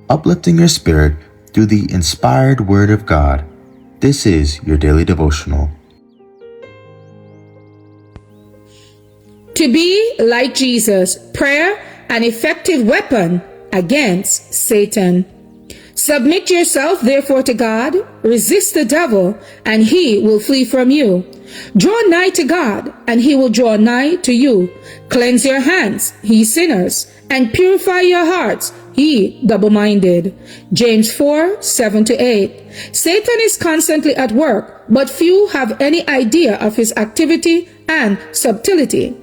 uplifting your spirit through the inspired Word of God. This is your daily devotional. To be like Jesus, prayer, an effective weapon against Satan. Submit yourself therefore to God, resist the devil, and he will flee from you. Draw nigh to God, and he will draw nigh to you. Cleanse your hands, ye sinners, and purify your hearts, ye double-minded. James 4:7-8. Satan is constantly at work, but few have any idea of his activity and subtlety.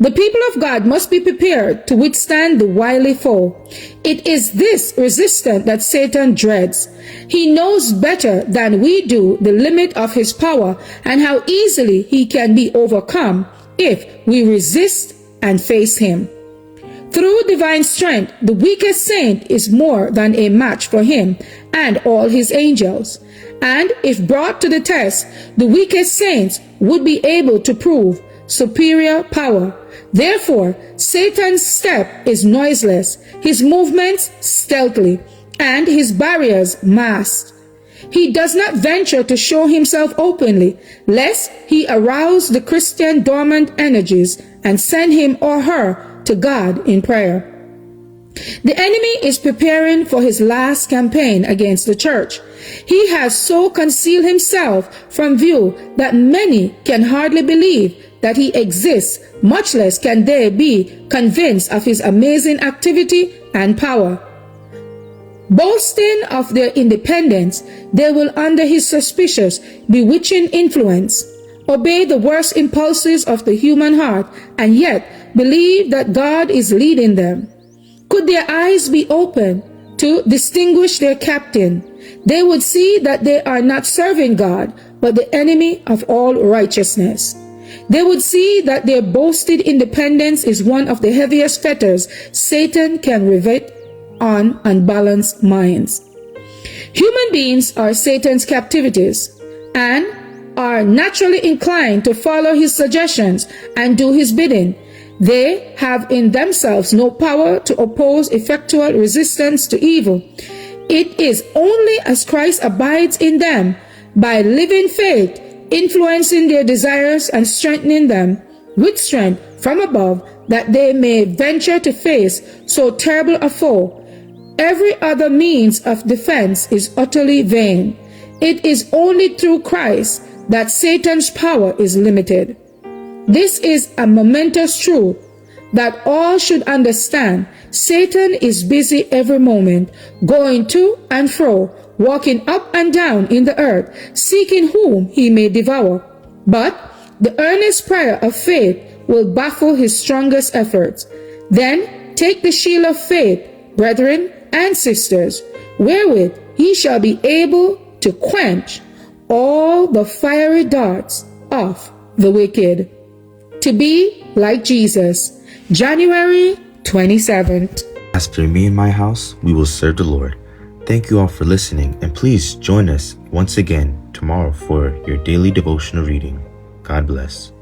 The people of God must be prepared to withstand the wily foe. It is this resistance that Satan dreads. He knows better than we do the limit of his power and how easily he can be overcome if we resist and face him. Through divine strength, the weakest saint is more than a match for him and all his angels. And if brought to the test, the weakest saints would be able to prove superior power. Therefore, Satan's step is noiseless, his movements stealthy, and his barriers masked. He does not venture to show himself openly, lest he arouse the Christian dormant energies and send him or her to God in prayer. The enemy is preparing for his last campaign against the church. He has so concealed himself from view that many can hardly believe that he exists, much less can they be convinced of his amazing activity and power. Boasting of their independence, they will, under his suspicious, bewitching influence, obey the worst impulses of the human heart and yet believe that God is leading them. Could their eyes be open to distinguish their captain, they would see that they are not serving God, but the enemy of all righteousness. They would see that their boasted independence is one of the heaviest fetters Satan can rivet on unbalanced minds. Human beings are Satan's captivities and are naturally inclined to follow his suggestions and do his bidding. They have in themselves no power to oppose effectual resistance to evil. It is only as Christ abides in them by living faith, influencing their desires and strengthening them with strength from above, that they may venture to face so terrible a foe. Every other means of defense is utterly vain. It is only through Christ that Satan's power is limited. This is a momentous truth that all should understand. Satan is busy every moment, going to and fro, walking up and down in the earth, seeking whom he may devour. But the earnest prayer of faith will baffle his strongest efforts. Then take the shield of faith, brethren and sisters, wherewith he shall be able to quench all the fiery darts of the wicked. To be like Jesus, January 27th. As for me and my house, we will serve the Lord. Thank you all for listening, and please join us once again tomorrow for your daily devotional reading. God bless.